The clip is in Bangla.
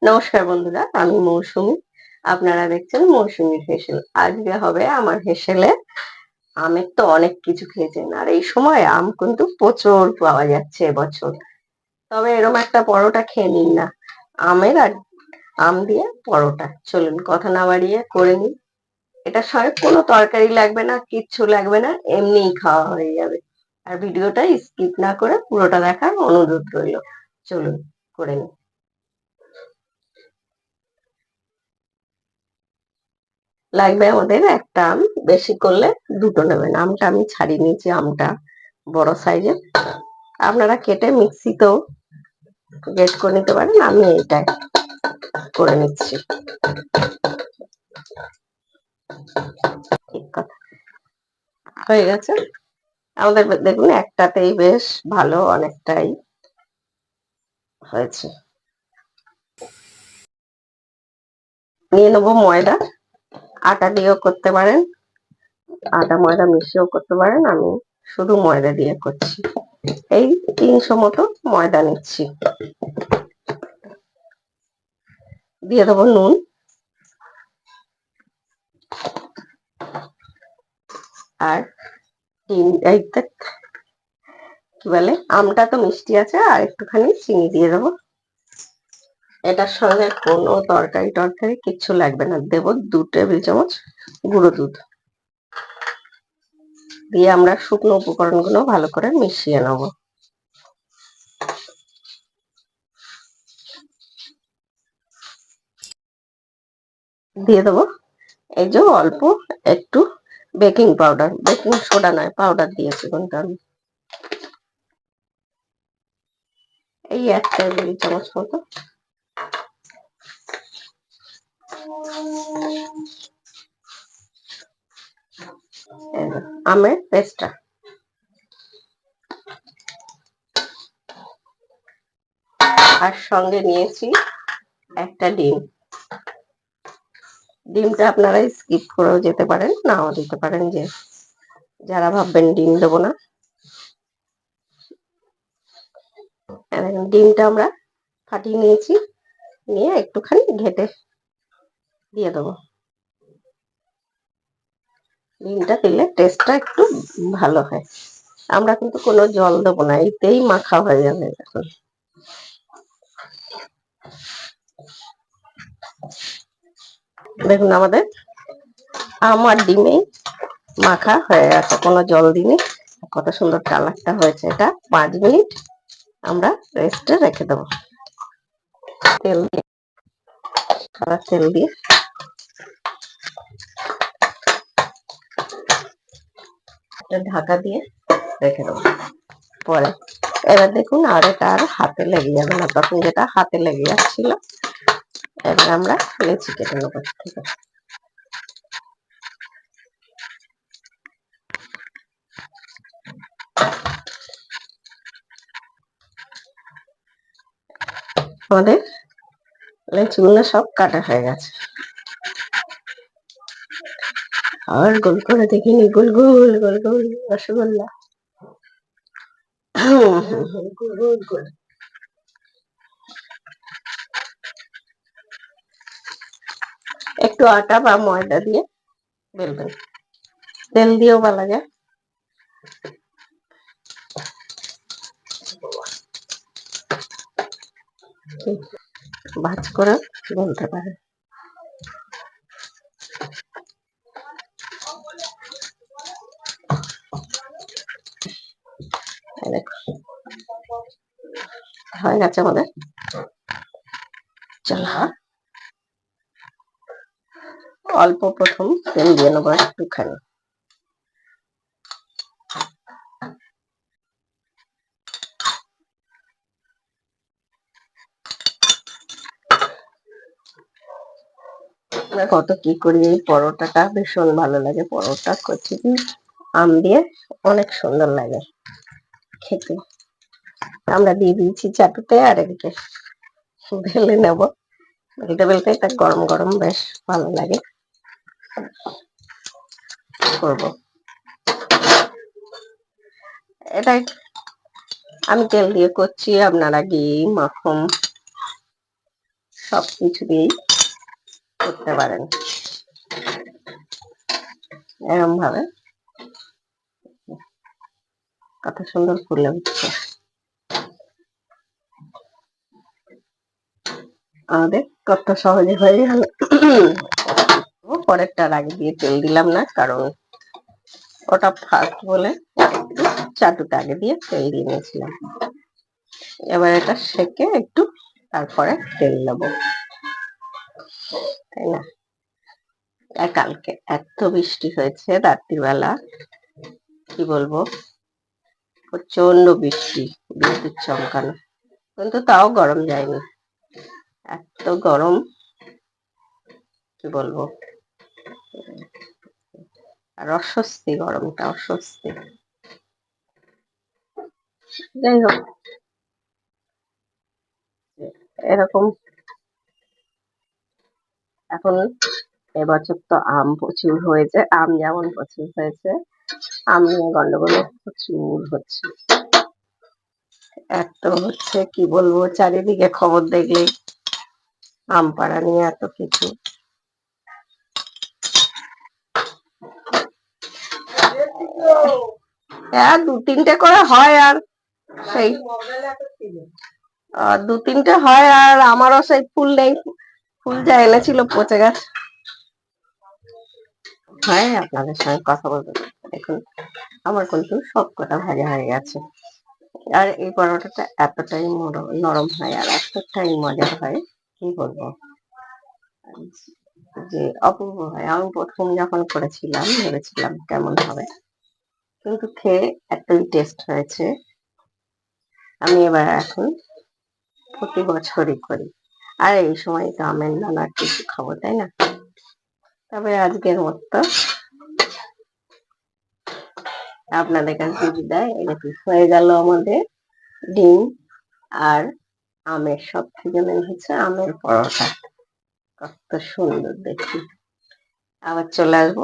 নমস্কার বন্ধুরা, আমি মৌসুমী। আপনারা দেখছেন মৌসুমী হেসেল। আজকে হবে আমার হেসেলে। আমের তো অনেক কিছু খেয়েছেন, আর এই সময় আম কিন্তু প্রচুর পাওয়া যাচ্ছে এবছর। তবে এরকম একটা পরোটা খেয়ে নিন না, আমের আর আম দিয়ে পরোটা। চলুন কথা না বাড়িয়ে করে নিন। এটার সঙ্গে কোনো তরকারি লাগবে না, কিচ্ছু লাগবে না, এমনিই খাওয়া হয়ে যাবে। আর ভিডিওটা স্কিপ না করে পুরোটা দেখার অনুরোধ রইল। চলুন করে নিন। লাগবে আমাদের একটা আম, বেশি করলে দুটো নেবেন। আমটা আমি ছাড়িয়ে নিয়েছি, আমটা বড় সাইজের। আপনারা কেটে মিক্সিতেও গ্রেট করে নিতে পারেন, আমি এইটাই করে নিচ্ছি। ঠিক কথা, হয়ে গেছে আমাদের। দেখুন একটাতেই বেশ ভালো অনেকটাই হয়েছে। নিয়ে নেবো ময়দা, আটা দিয়েও করতে পারেন, আটা ময়দা মিশিয়েও করতে পারেন। আমি শুধু ময়দা দিয়ে করছি। এই 300 মতো ময়দা নিচ্ছি। দিয়ে দেবো নুন, আর এইটা কি বলে, আমটা তো মিষ্টি আছে, আর একটুখানি চিনি দিয়ে দেবো। এটার সঙ্গে কোনো তরকারি টরকারি কিচ্ছু লাগবে না। দেবো 2 টেবিল চামচ গুঁড়ো দুধ। দিয়ে আমরা শুকনো উপকরণগুলো ভালো করে মিশিয়ে নেবো। দিয়ে দেবো এই যে অল্প একটু বেকিং পাউডার, বেকিং সোডা নয়, পাউডার দিয়েছি কিন্তু আমি। এই 1 টেবিল চামচ মতো। আমের পেস্টটা, আর সঙ্গে নিয়েছি একটা ডিম। ডিমটা আপনারা স্কিপ করেও যেতে পারেন, নাও দিতে পারেন, যে যারা ভাববেন ডিম দেবো না। ডিমটা আমরা ফাটিয়ে নিয়েছি, নিয়ে একটুখানি ঘেটে দিয়ে দেবো। ডিমটা দিলে টেস্টটা একটু ভালো হয়। আমরা কিন্তু কোনো জল দেবো না, এতেই মাখা হয়ে যাবে। এখন দেখুন আমাদের আমার ডিমে মাখা হয়ে গেছে, কোনো জল দিনে। কত সুন্দর কালারটা হয়েছে। এটা 5 মিনিট আমরা রেস্টে রেখে দেবো। তেল দিয়ে, সাদা তেল দিয়ে ঢাকা দিয়ে রেখে দেবো। পরে এবার দেখুন, আর এটা আর হাতে লেগে যাবে না। তখন যেটা হাতে লেগে যাচ্ছিল, এবার আমরা লেচি কেটে নেবো। ঠিক আছে, আমাদের লেচিগুলো সব কাটা হয়ে গেছে। আর গোল করে দেখিনি, গোল গোল গোল গোল রসগোল্লা। গোল গোল একটু আটা বা ময়দা দিয়ে বেলবেন, তেল দিয়েও বেলা যায়। ভাঁজ করে বলতে পারে। হয়ে গেছে আমাদের। চলো, অল্প প্রথম তেল দিয়ে নেবো একটুখানি। কত কি করি, এই পরোটাটা ভীষণ ভালো লাগে। পরোটা করছি কি আম দিয়ে, অনেক সুন্দর লাগে খেতে। আমরা দিয়ে দিয়েছি চাটুতে, আর এদিকে ঢেলে নেবো। বেলতে বেলতে এটা গরম গরম বেশ ভালো লাগে। করবো এটাই, আমি তেল দিয়ে করছি, আপনারা ঘি মাখন সবকিছু দিয়েই করতে পারেন এরকম ভাবে। কত সুন্দর ফুলে উঠছে আমাদের, কত সহজে হয়ে গেল। পরেরটার আগে দিয়ে তেল দিলাম না, কারণ ওটা ফার্স্ট বলে চাটুটা আগে দিয়ে তেল দিয়ে নিয়েছিলাম। এবার এটা সেকে একটু তারপরে তেল নেবো, তাই না? কালকে এত বৃষ্টি হয়েছে রাত্রিবেলা, কি বলবো, প্রচন্ড বৃষ্টি, বিদ্যুৎ চমকানো, কিন্তু তাও গরম যায়নি। এত গরম, কি বলবো, আর অস্বস্তি, গরমটা অস্বস্তি। যাই হোক, এরকম। এখন এবছর তো আম প্রচুর হয়েছে, আম যেমন প্রচুর হয়েছে, আম নিয়ে গন্ডগোল প্রচুর হচ্ছে। এত হচ্ছে, কি বলবো, চারিদিকে খবর দেখলে আম পাড়া নিয়ে এত কিছু। হ্যাঁ, 2-3টে করে হয়, আর সেই 2-3টে হয়, আর আমারও সেই ফুল নেই, ফুল যা এনেছিল পচে গেছে। হ্যাঁ, আপনাদের সঙ্গে কথা বলতে দেখুন আমার কিন্তু সব কটা ভাজা হয়ে গেছে। আর এই পরোটাটা এতটাই নরম হয় আর এতটাই মজার হয়, কি বলবো, যে অপূর্ব হয়। আমি প্রথম যখন করেছিলাম ভেবেছিলাম কেমন হবে, কিন্তু খেয়ে এতই টেস্ট হয়েছে, আমি এবার এখন প্রতি বছরই করি। আর এই সময় তো আমের নানা কিছু খাবো, তাই না? তবে আজকের মতো আপনাদের কাছে বিদায়। এটা হয়ে গেল আমাদের ডিম আর আমের, সব থেকে মেন হচ্ছে আমের পরোটা। কত সুন্দর দেখি। আবার চলে আসবো।